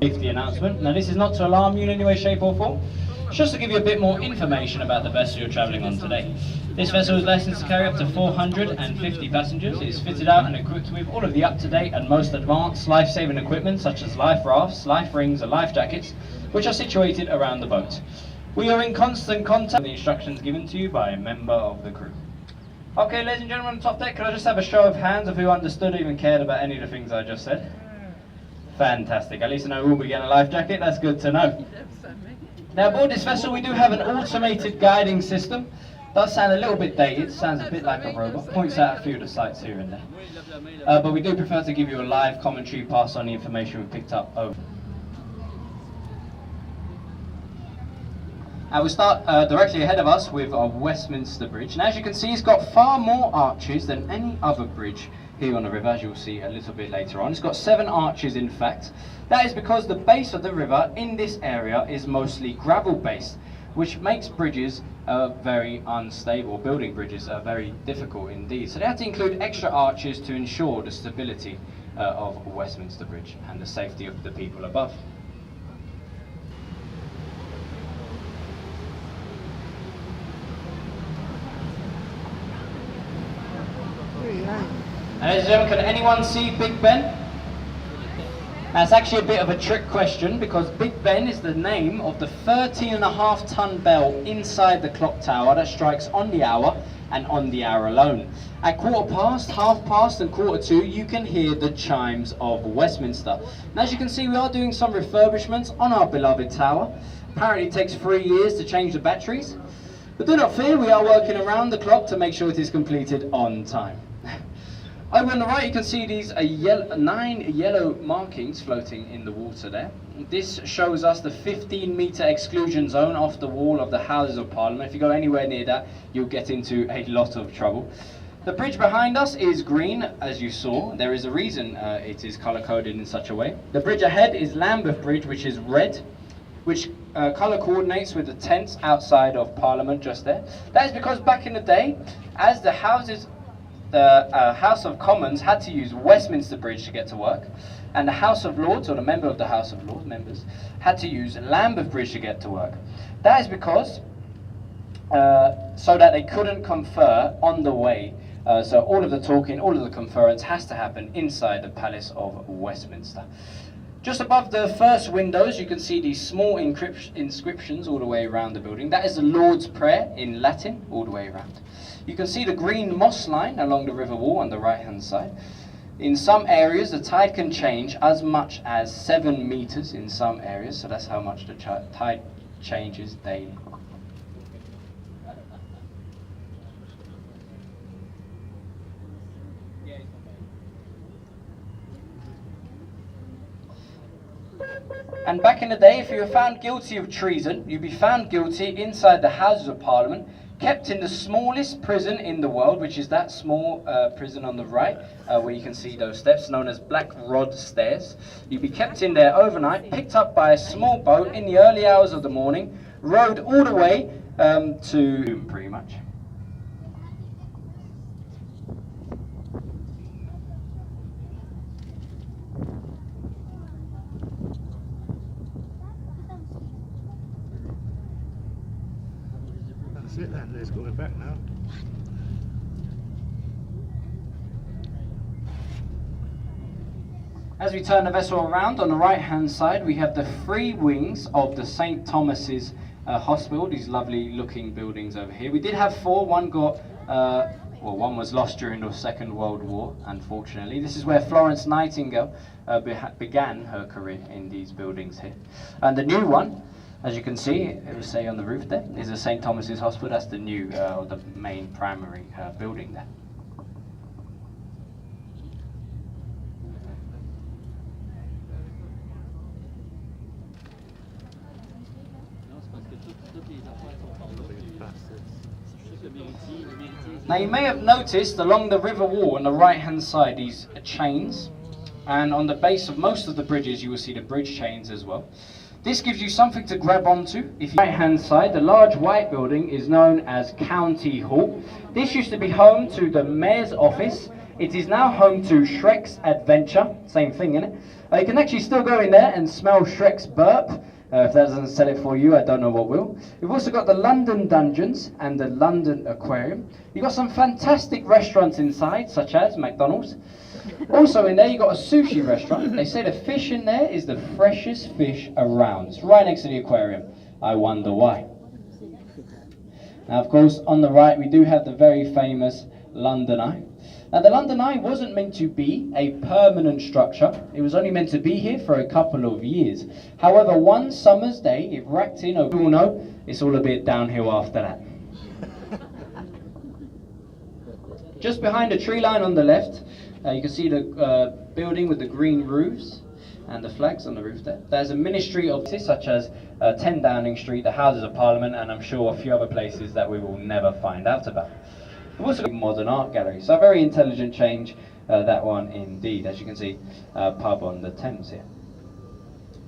Safety announcement. Now this is not to alarm you in any way, shape or form. It's just to give you a bit more information about the vessel you're travelling on today. This vessel is licensed to carry up to 450 passengers. It is fitted out and equipped with all of the up-to-date and most advanced life-saving equipment such as life rafts, life rings and life jackets, which are situated around the boat. We are in constant contact with the instructions given to you by a member of the crew. Okay, ladies and gentlemen on top deck, could I just have a show of hands of who understood or even cared about any of the things I just said? Fantastic. At least I know we'll be getting a life jacket. That's good to know. Now aboard this vessel we do have an automated guiding system. Does sound a little bit dated, sounds a bit like a robot. Points out a few of the sites here and there. But we do prefer to give you a live commentary, pass on the information we picked up over. And we'll start directly ahead of us with our Westminster Bridge. And as you can see, it's got far more arches than any other bridge here on the river, as you'll see a little bit later on. It's got 7 arches in fact. That is because the base of the river in this area is mostly gravel based, which makes bridges very unstable. Building bridges are very difficult indeed. So they have to include extra arches to ensure the stability of Westminster Bridge and the safety of the people above. And ladies and gentlemen, can anyone see Big Ben? That's actually a bit of a trick question because Big Ben is the name of the 13.5-ton bell inside the clock tower that strikes on the hour and on the hour alone. At 1/4 past, 1/2 past and 1/4 to, you can hear the chimes of Westminster. And as you can see, we are doing some refurbishments on our beloved tower. Apparently it takes 3 years to change the batteries. But do not fear, we are working around the clock to make sure it is completed on time. Over on the right you can see these 9 yellow markings floating in the water there. This shows us the 15-metre exclusion zone off the wall of the Houses of Parliament. If you go anywhere near that, you'll get into a lot of trouble. The bridge behind us is green, as you saw. There is a reason it is colour-coded in such a way. The bridge ahead is Lambeth Bridge, which is red, which colour coordinates with the tents outside of Parliament just there. That is because back in the day, as the House of Commons had to use Westminster Bridge to get to work, and the House of Lords, or the member of the House of Lords, members, had to use Lambeth Bridge to get to work. That is because, so that they couldn't confer on the way. So all of the talking, all of the conference has to happen inside the Palace of Westminster. Just above the first windows you can see these small inscriptions all the way around the building. That is the Lord's Prayer in Latin all the way around. You can see the green moss line along the river wall on the right hand side. In some areas the tide can change as much as 7 meters in some areas, so that's how much the tide changes daily. And back in the day, if you were found guilty of treason, you'd be found guilty inside the Houses of Parliament, kept in the smallest prison in the world, which is that small prison on the right, where you can see those steps, known as Black Rod Stairs. You'd be kept in there overnight, picked up by a small boat in the early hours of the morning, rowed all the way to pretty much. That's it then, let's go back now. As we turn the vessel around, on the right hand side we have the 3 wings of the St. Thomas's Hospital, these lovely looking buildings over here. We did have 4, one got, well, one was lost during the Second World War, unfortunately. This is where Florence Nightingale began her career, in these buildings here. And the new one, as you can see, it will say on the roof there, is the St. Thomas's Hospital. That's the new, the main primary building there. Now you may have noticed along the river wall on the right hand side these chains, and on the base of most of the bridges you will see the bridge chains as well. This gives you something to grab onto. If you right hand side, the large white building is known as County Hall. This used to be home to the Mayor's office. It is now home to Shrek's Adventure, same thing innit? You can actually still go in there and smell Shrek's burp. If that doesn't sell it for you, I don't know what will. We've also got the London Dungeons and the London Aquarium. You've got some fantastic restaurants inside, such as McDonald's. Also in there, you've got a sushi restaurant. They say the fish in there is the freshest fish around. It's right next to the aquarium. I wonder why. Now, of course, on the right, we do have the very famous London Eye. Now, the London Eye wasn't meant to be a permanent structure. It was only meant to be here for a couple of years. However, one summer's day, it racked in, you all know, it's all a bit downhill after that. Just behind the tree line on the left, you can see the building with the green roofs and the flags on the roof there. There's a ministry of such as 10 Downing Street, the Houses of Parliament, and I'm sure a few other places that we will never find out about. We've also got a modern art gallery, so a very intelligent change, that one indeed, as you can see, pub on the Thames here.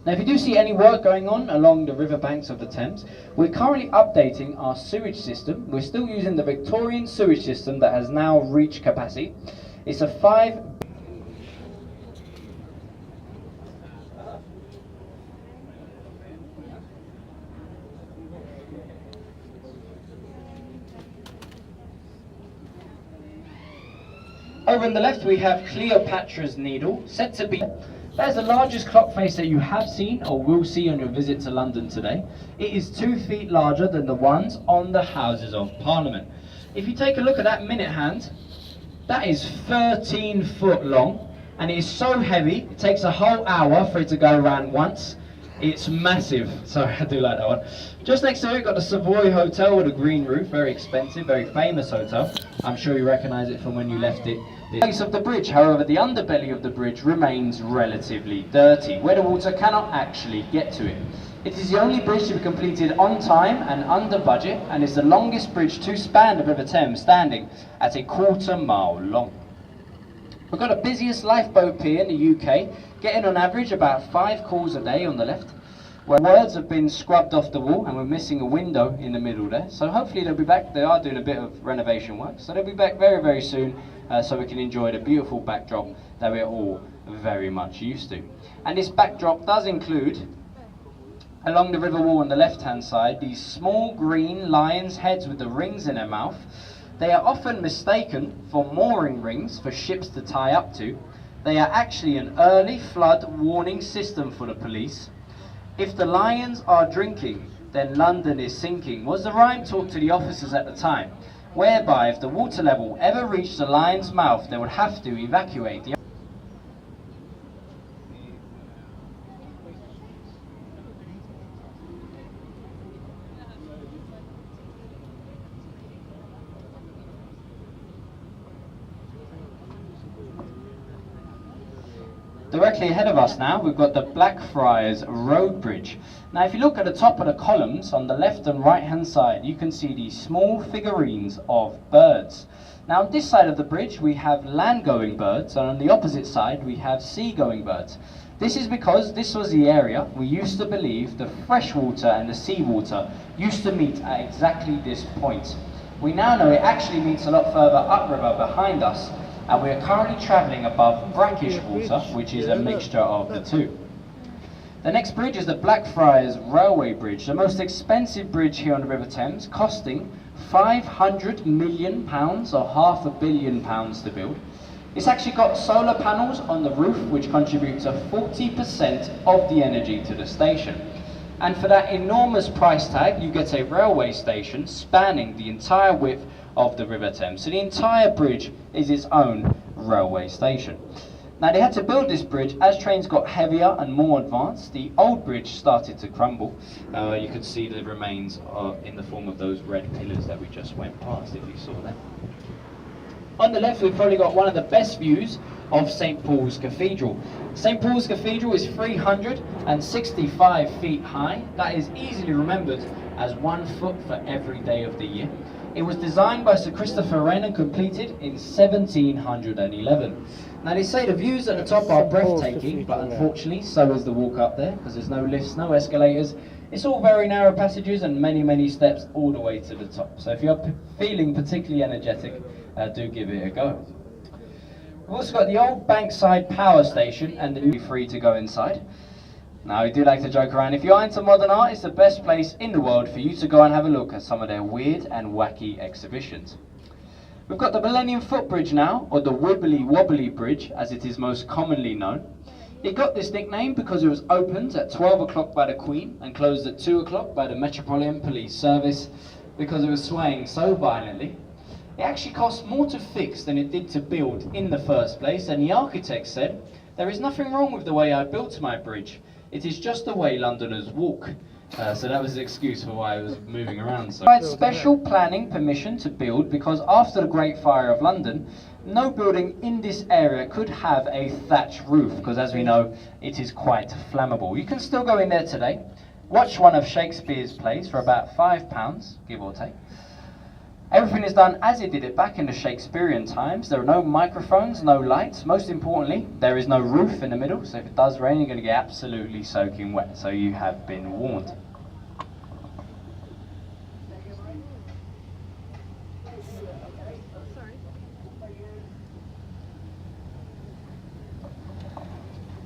Now if you do see any work going on along the riverbanks of the Thames, we're currently updating our sewage system. We're still using the Victorian sewage system that has now reached capacity. It's a 5 Over on the left we have Cleopatra's Needle, said to be that is the largest clock face that you have seen or will see on your visit to London today. It is 2 feet larger than the ones on the Houses of Parliament. If you take a look at that minute hand, that is 13 foot long, and it is so heavy it takes a whole hour for it to go around once. It's massive. Sorry, I do like that one. Just next to it, we've got the Savoy Hotel with a green roof. Very expensive, very famous hotel. I'm sure you recognise it from when you left it. The base of the bridge, however, the underbelly of the bridge remains relatively dirty, where the water cannot actually get to it. It is the only bridge to be completed on time and under budget, and is the longest bridge to span the River Thames, standing at a 1/4 mile long. We've got the busiest lifeboat pier in the UK, getting on average about 5 calls a day on the left, where words have been scrubbed off the wall and we're missing a window in the middle there. So hopefully they'll be back. They are doing a bit of renovation work, so they'll be back very, very soon, so we can enjoy the beautiful backdrop that we're all very much used to. And this backdrop does include, along the river wall on the left hand side, these small green lions' heads with the rings in their mouth. They are often mistaken for mooring rings for ships to tie up to. They are actually an early flood warning system for the police. If the lions are drinking, then London is sinking, was the rhyme taught to the officers at the time, whereby if the water level ever reached the lion's mouth, they would have to evacuate the Directly ahead of us now, we've got the Blackfriars Road Bridge. Now if you look at the top of the columns on the left and right hand side, you can see these small figurines of birds. Now on this side of the bridge we have land-going birds, and on the opposite side we have sea-going birds. This is because this was the area we used to believe the freshwater and the seawater used to meet at exactly this point. We now know it actually meets a lot further upriver behind us, and we are currently travelling above brackish water, which is a mixture of the two. The next bridge is the Blackfriars Railway Bridge, the most expensive bridge here on the River Thames, costing £500 million or £500 million to build. It's actually got solar panels on the roof which contribute to 40% of the energy to the station. And for that enormous price tag, you get a railway station spanning the entire width of the River Thames. So the entire bridge is its own railway station. Now they had to build this bridge as trains got heavier and more advanced. The old bridge started to crumble. You could see the remains in the form of those red pillars that we just went past, if you saw that. On the left we've probably got one of the best views of St. Paul's Cathedral. St. Paul's Cathedral is 365 feet high. That is easily remembered as 1 foot for every day of the year. It was designed by Sir Christopher Wren and completed in 1711. Now they say the views at the top are breathtaking, but unfortunately so is the walk up there, because there's no lifts, no escalators. It's all very narrow passages and many steps all the way to the top. So if you're feeling particularly energetic, do give it a go. We've also got the old Bankside Power Station and the new free to go inside. Now, we do like to joke around. If you're into modern art, it's the best place in the world for you to go and have a look at some of their weird and wacky exhibitions. We've got the Millennium Footbridge now, or the Wibbly Wobbly Bridge, as it is most commonly known. It got this nickname because it was opened at 12 o'clock by the Queen and closed at 2 o'clock by the Metropolitan Police Service because it was swaying so violently. It actually cost more to fix than it did to build in the first place, and the architect said, "There is nothing wrong with the way I built my bridge. It is just the way Londoners walk." So that was the excuse for why I was moving around. So I had special planning permission to build because after the Great Fire of London, no building in this area could have a thatch roof because, as we know, it is quite flammable. You can still go in there today, watch one of Shakespeare's plays for about £5, give or take. Everything is done as he did it back in the Shakespearean times. There are no microphones, no lights. Most importantly, there is no roof in the middle, so if it does rain, you're going to get absolutely soaking wet. So you have been warned.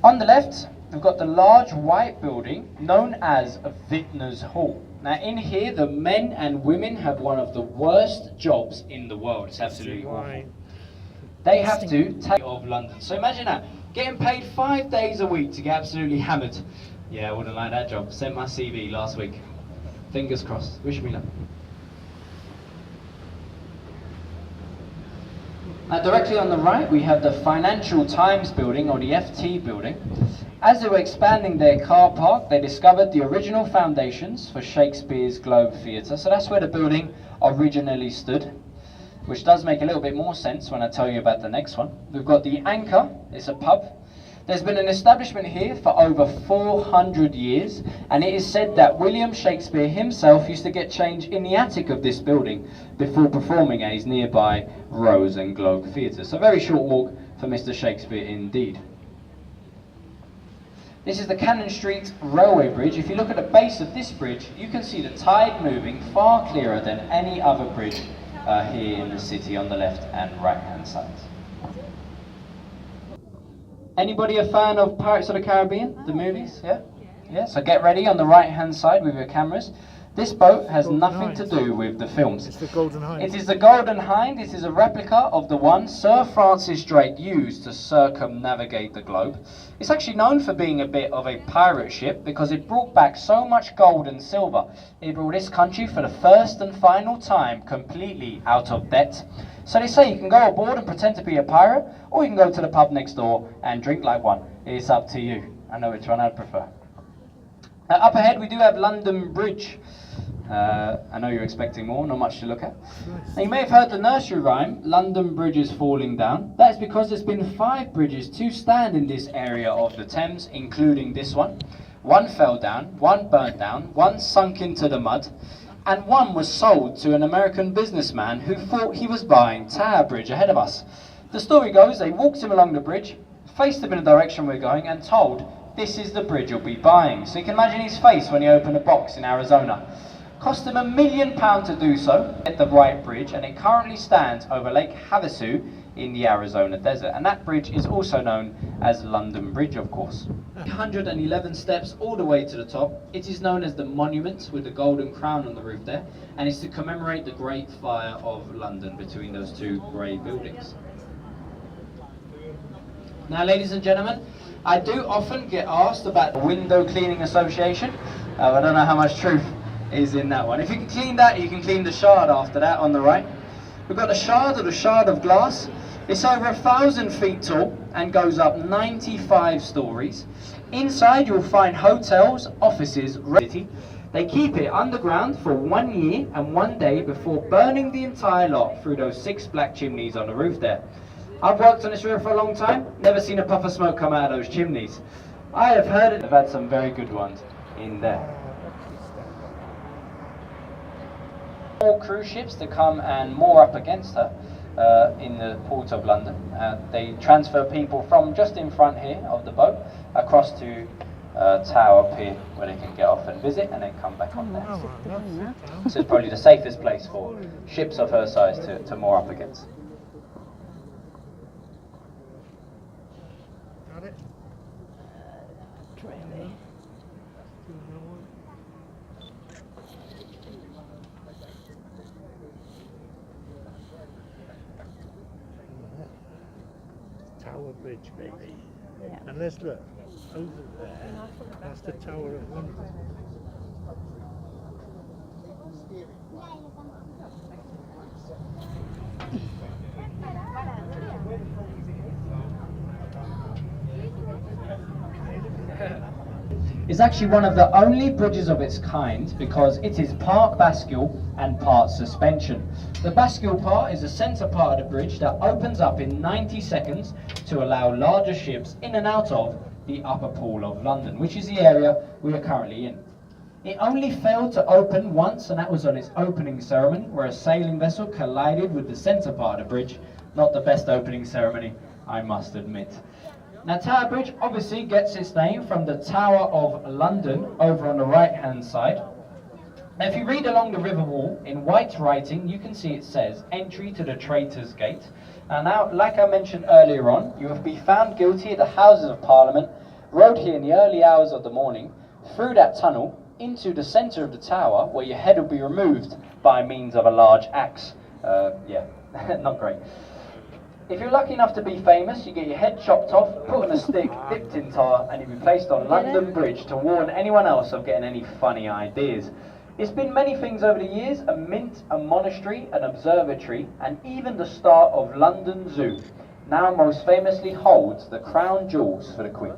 On the left, we've got the large white building known as Vintners Hall. Now in here, the men and women have one of the worst jobs in the world. It's absolutely awful. They have to take of London. So imagine that, getting paid 5 days a week to get absolutely hammered. Yeah, I wouldn't like that job. Sent my CV last week. Fingers crossed. Wish me luck. Now directly on the right, we have the Financial Times building, or the FT building. As they were expanding their car park, they discovered the original foundations for Shakespeare's Globe Theatre. So that's where the building originally stood, which does make a little bit more sense when I tell you about the next one. We've got the Anchor, it's a pub. There's been an establishment here for over 400 years, and it is said that William Shakespeare himself used to get change in the attic of this building before performing at his nearby Rose and Globe Theatre. So a very short walk for Mr. Shakespeare indeed. This is the Cannon Street Railway Bridge. If you look at the base of this bridge, you can see the tide moving far clearer than any other bridge here in the city on the left and right hand sides. Anybody a fan of Pirates of the Caribbean, the movies? Yeah? Yeah, so get ready on the right hand side with your cameras. This boat has nothing to do with the films. It's the Golden Hind. It is the Golden Hind. This is a replica of the one Sir Francis Drake used to circumnavigate the globe. It's actually known for being a bit of a pirate ship because it brought back so much gold and silver. It brought this country for the first and final time completely out of debt. So they say you can go aboard and pretend to be a pirate, or you can go to the pub next door and drink like one. It's up to you. I know which one I'd prefer. Up ahead we do have London Bridge. I know you're expecting more, not much to look at. Now, you may have heard the nursery rhyme, London Bridge is falling down. That is because there's been 5 bridges to stand in this area of the Thames, including this one. One fell down, one burnt down, one sunk into the mud, and one was sold to an American businessman who thought he was buying Tower Bridge ahead of us. The story goes, they walked him along the bridge, faced him in the direction we're going, and told, "This is the bridge you'll be buying." So you can imagine his face when he opened a box in Arizona. Cost him £1 million to do so at the right bridge, and it currently stands over Lake Havasu in the Arizona desert. And that bridge is also known as London Bridge, of course. 111 steps all the way to the top. It is known as the Monument with the golden crown on the roof there, and it's to commemorate the Great Fire of London between those two grey buildings. Now, ladies and gentlemen, I do often get asked about the Window Cleaning Association. I don't know how much truth is in that one. If you can clean that, you can clean the Shard after that on the right. We've got the Shard, or the Shard of Glass. It's over 1,000 feet tall and goes up 95 stories. Inside you'll find hotels, offices, city. They keep it underground for 1 year and 1 day before burning the entire lot through those 6 black chimneys on the roof there. I've worked on this river for a long time, never seen a puff of smoke come out of those chimneys. I have heard it, they've had some very good ones in there. more cruise ships to come and moor up against her in the port of London. They transfer people from just in front here of the boat across to Tower Pier, where they can get off and visit and then come back on there. So it's probably the safest place for ships of her size to moor up against. Got it? Tower Bridge, baby. Yeah. And let's look over there. That's the Tower of London. It's actually one of the only bridges of its kind because it is part bascule and part suspension. The bascule part is the centre part of the bridge that opens up in 90 seconds to allow larger ships in and out of the upper pool of London, which is the area we are currently in. It only failed to open once, and that was on its opening ceremony, where a sailing vessel collided with the centre part of the bridge. Not the best opening ceremony, I must admit. Now, Tower Bridge obviously gets its name from the Tower of London over on the right-hand side. Now, if you read along the river wall, in white writing, you can see it says, "Entry to the Traitors' Gate." And now, like I mentioned earlier on, you will be found guilty at the Houses of Parliament, rode here in the early hours of the morning, through that tunnel, into the centre of the tower, where your head will be removed by means of a large axe. Yeah, not great. If you're lucky enough to be famous, you get your head chopped off, put on a stick, dipped in tar, and you'll be placed on London Bridge to warn anyone else of getting any funny ideas. It's been many things over the years: a mint, a monastery, an observatory, and even the start of London Zoo. Now most famously holds the crown jewels for the Queen.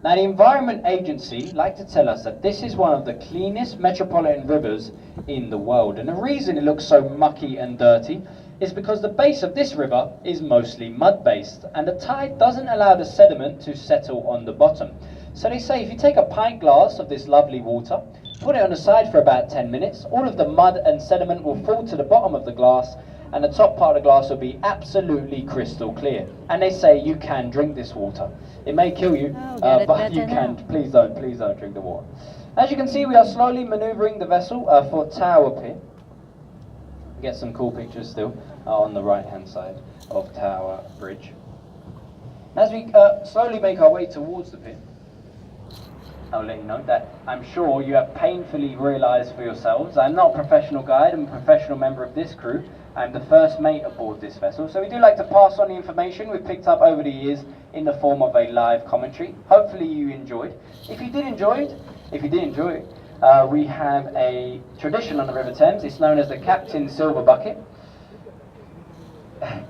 Now, the Environment Agency like to tell us that this is one of the cleanest metropolitan rivers in the world. And the reason it looks so mucky and dirty is because the base of this river is mostly mud-based, and the tide doesn't allow the sediment to settle on the bottom. So they say if you take a pint glass of this lovely water, put it on the side for about 10 minutes, all of the mud and sediment will fall to the bottom of the glass, and the top part of the glass will be absolutely crystal clear. And they say you can drink this water. It may kill you, but you can. Please don't drink the water. As you can see, we are slowly manoeuvring the vessel for Tower Pier. Get some cool pictures still on the right-hand side of Tower Bridge. As we slowly make our way towards the pier, I'll let you know that I'm sure you have painfully realised for yourselves I'm not a professional guide, I'm a professional member of this crew. I'm the first mate aboard this vessel, so we do like to pass on the information we've picked up over the years in the form of a live commentary. Hopefully you enjoyed. If you did enjoy it, we have a tradition on the River Thames. It's known as the Captain Silver Bucket.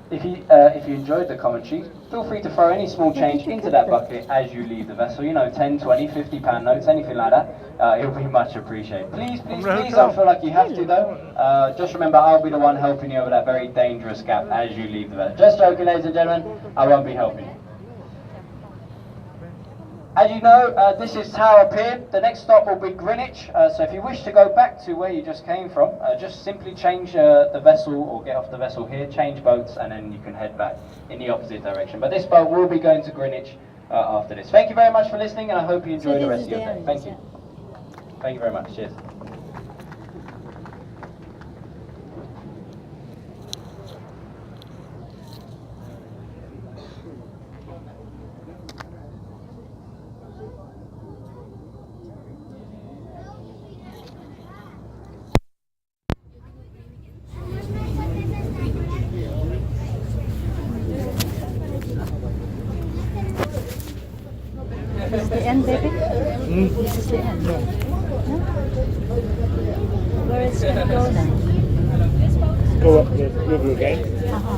If you enjoyed the commentary, feel free to throw any small change into that bucket as you leave the vessel. You know, 10, 20, 50 pound notes, anything like that. It'll be much appreciated. Please don't feel like you have to though. Just remember, I'll be the one helping you over that very dangerous gap as you leave the vessel. Just joking, ladies and gentlemen, I won't be helping you. As you know, this is Tower Pier. The next stop will be Greenwich. So if you wish to go back to where you just came from, just simply change the vessel or get off the vessel here, change boats, and then you can head back in the opposite direction. But this boat will be going to Greenwich after this. Thank you very much for listening, and I hope you enjoy the rest of your day. Thank you. Thank you very much. Cheers. This is the end, baby? This is the end. No? Where is it going to go then? Go up the river again. Uh-huh.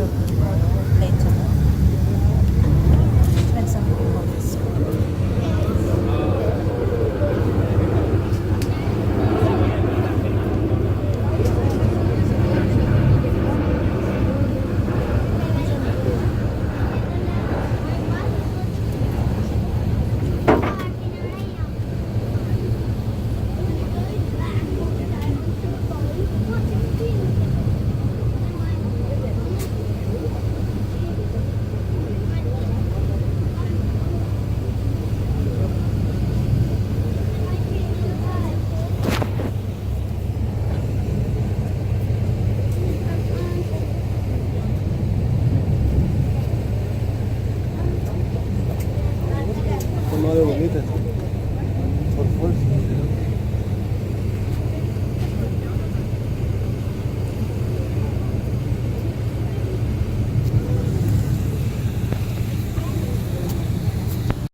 the